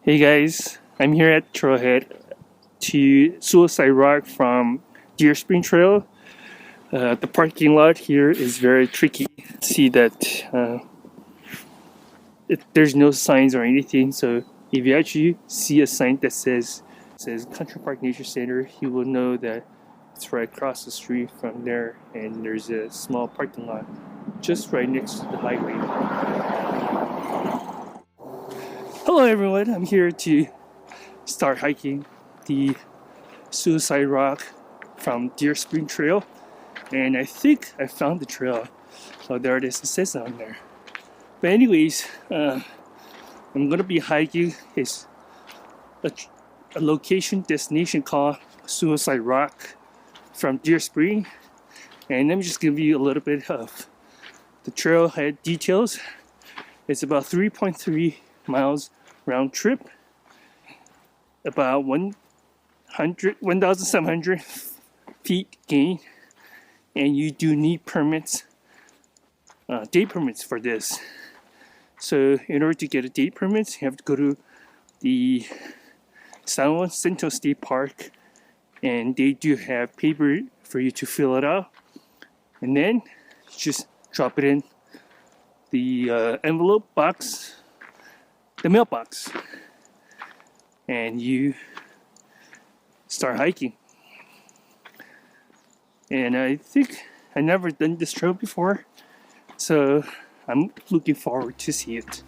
Hey guys, I'm here at Trailhead to Suicide Rock from Deer Spring Trail. The parking lot here is very tricky. See that there's no signs or anything, so if you actually see a sign that says Country Park Nature Center, you will know that it's right across the street from there, and there's a small parking lot just right next to the highway. Hello everyone, I'm here to start hiking the Suicide Rock from Deer Spring Trail, and I think I found the trail. So there it is, it says on there. But anyways, I'm gonna be hiking a location destination called Suicide Rock from Deer Spring, and let me just give you a little bit of the trailhead details. It's about 3.3 miles round trip, about 1,700 feet gain, and you do need permits, day permits for this. So in order to get a day permit, you have to go to the San Jacinto State Park, and they do have paper for you to fill it out, and then just drop it in the envelope box, the mailbox, and you start hiking. And I think I never done this trail before, so I'm looking forward to see it.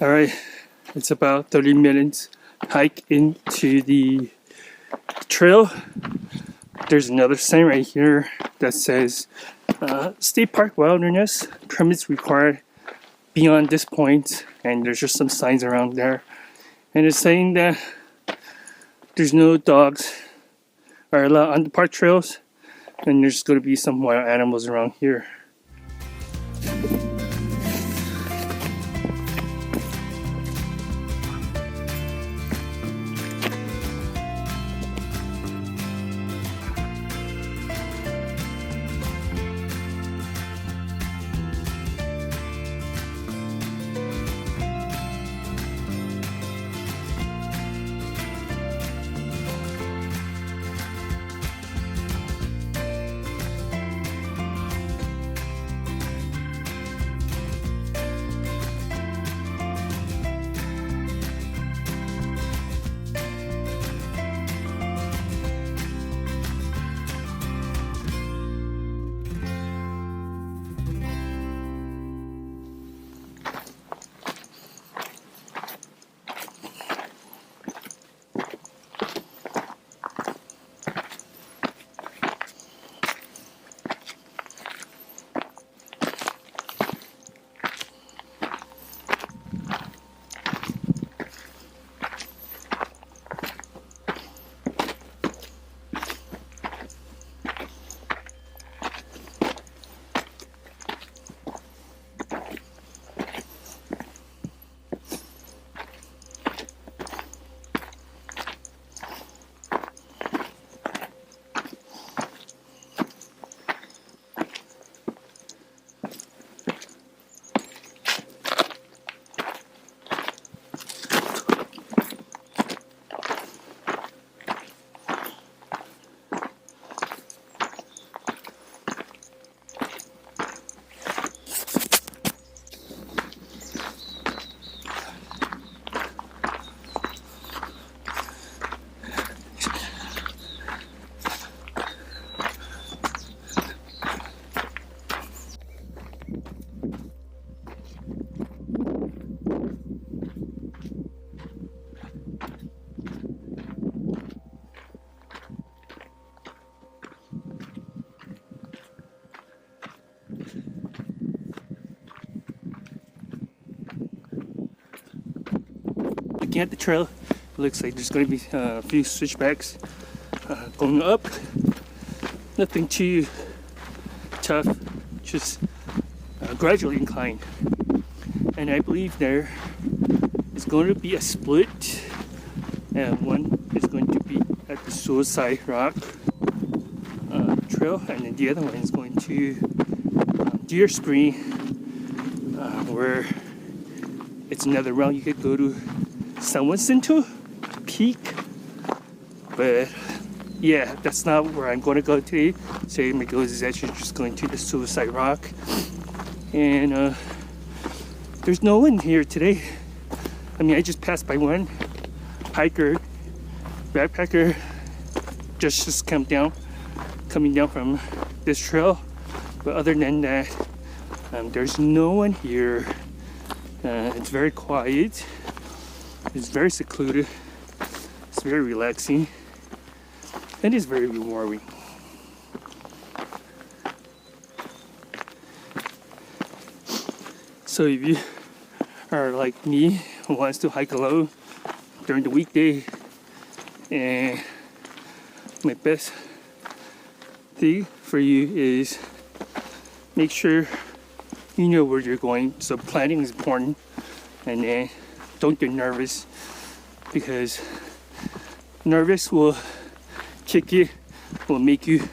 All right, it's about 30 minutes hike into the trail. There's another sign right here that says State Park Wilderness, permits required beyond this point, and there's just some signs around there. And it's saying that there's no dogs are allowed on the park trails, and there's going to be some wild animals around here. looking at the trail, it looks like there's going to be a few switchbacks going up. Nothing too tough, just gradually inclined. And I believe there is going to be a split, and one is going to be at the Suicide Rock trail, and then the other one is going to Deer Spring, where it's another route. You could go to San Jacinto Peak, but yeah, that's not where I'm going to go today. Today my goal is actually just going to the Suicide Rock, and there's no one here today. I mean, I just passed by one hiker, backpacker, just coming down from this trail. But other than that, there's no one here. It's very quiet. It's very secluded. It's very relaxing. And it's very rewarding. So if you are like me, who wants to hike alone during the weekday, and my best thing for you is make sure you know where you're going. So planning is important, and then don't get nervous, because nervous will kick you, will make you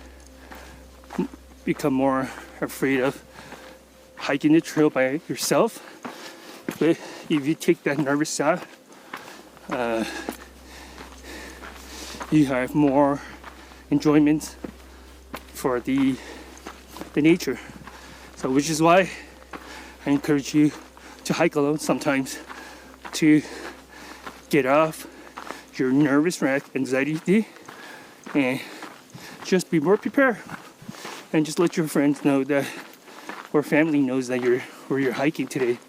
become more afraid of hiking the trail by yourself. But if you take that nervous out, you have more enjoyment for the nature. So which is why I encourage you to hike alone sometimes, to get off your nervous wreck, anxiety, and just be more prepared, and just let your friends know that, or family knows that you're hiking today.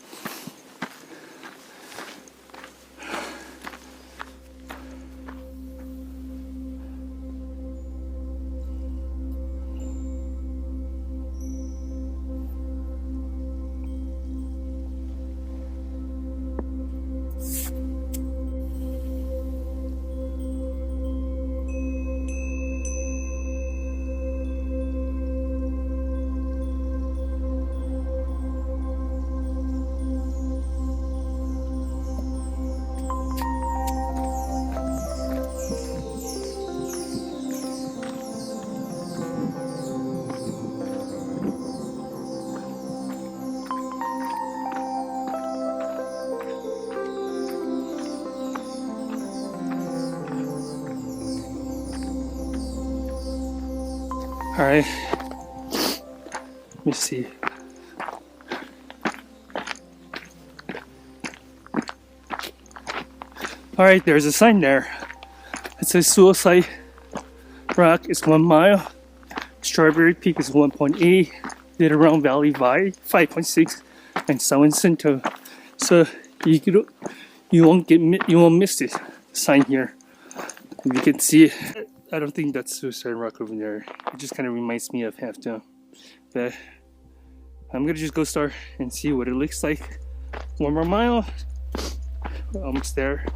All right, let me see. All right, there's a sign there. It says Suicide Rock is 1 mile. Strawberry Peak is 1.8. Little Round Valley 5.6, and San Jacinto. So you won't miss this sign here. If you can see it. I don't think that's Suicide Rock over there. It just kind of reminds me of Half Dome. But I'm gonna just go start and see what it looks like. 1 more mile. We're almost there.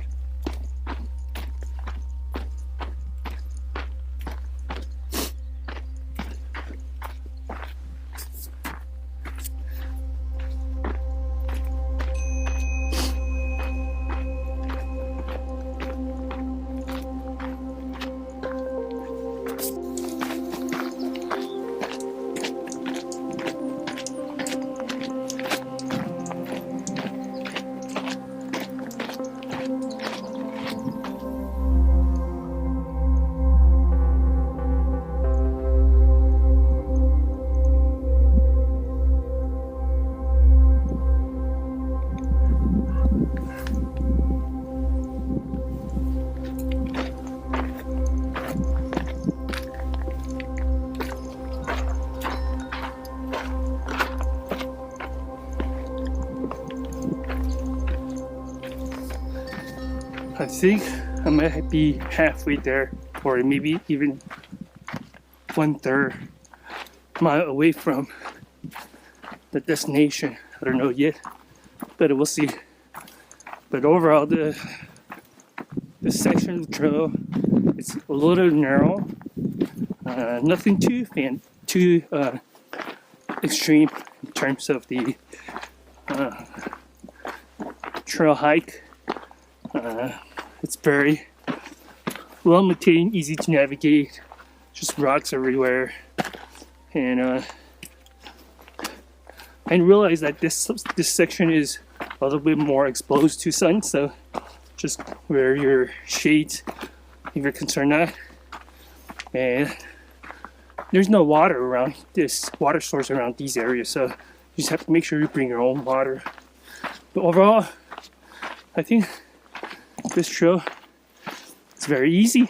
I think I might be halfway there, or maybe even 1/3 mile away from the destination. I don't know yet, but we'll see. But overall, the This section of the trail is a little narrow. Nothing too extreme in terms of the trail hike. It's very well maintained, easy to navigate. Just rocks everywhere, and I realize that this section is a little bit more exposed to sun, so just wear your shades if you're concerned that. And there's no water around this water source around these areas, so you just have to make sure you bring your own water. But overall, I think this trail is very easy.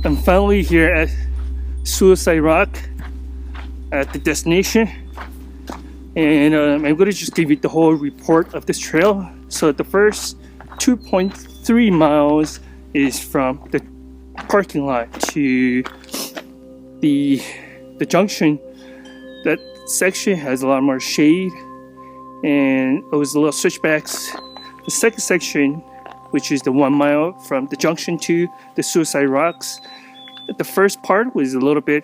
I'm finally here at Suicide Rock at the destination, and I'm going to just give you the whole report of this trail. So the first 2.3 miles is from the parking lot to the junction. That section has a lot more shade, and it was a little switchbacks. The second section, which is the 1 mile from the junction to the Suicide Rocks, the first part was a little bit,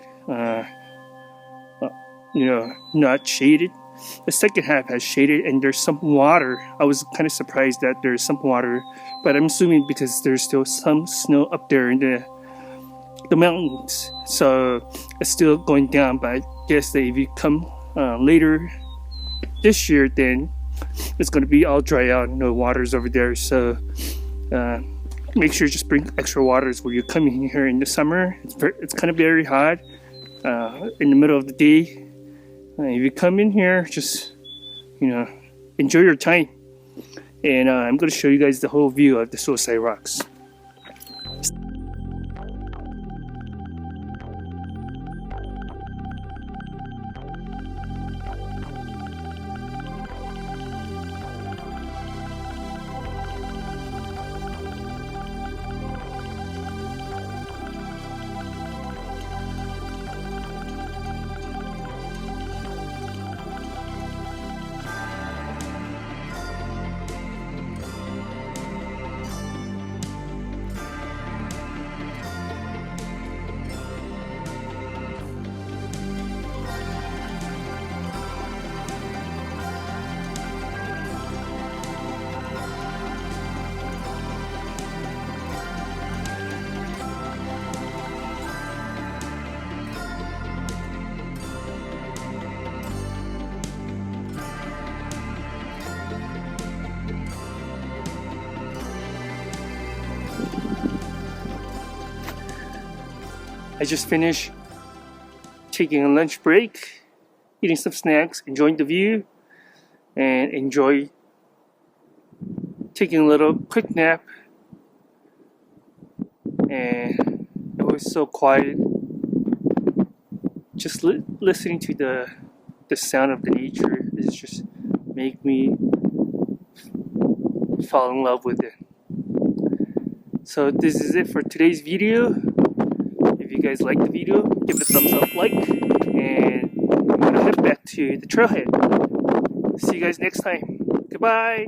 not shaded. The second half has shaded, and there's some water. I was kind of surprised that there's some water, but I'm assuming because there's still some snow up there in the mountains, so it's still going down. But I guess that if you come later this year, then it's going to be all dry out, no waters over there. So make sure you just bring extra waters where you're coming here in the summer. It's kind of very hot in the middle of the day. If you come in here, just enjoy your time. And I'm going to show you guys the whole view of the Suicide Rocks. I just finished taking a lunch break, eating some snacks, enjoying the view, and enjoy taking a little quick nap. And it was so quiet. Just listening to the sound of the nature is just make me fall in love with it. So this is it for today's video. If you guys like the video, give it a thumbs up, like, and I'm gonna head back to the trailhead. See you guys next time. Goodbye.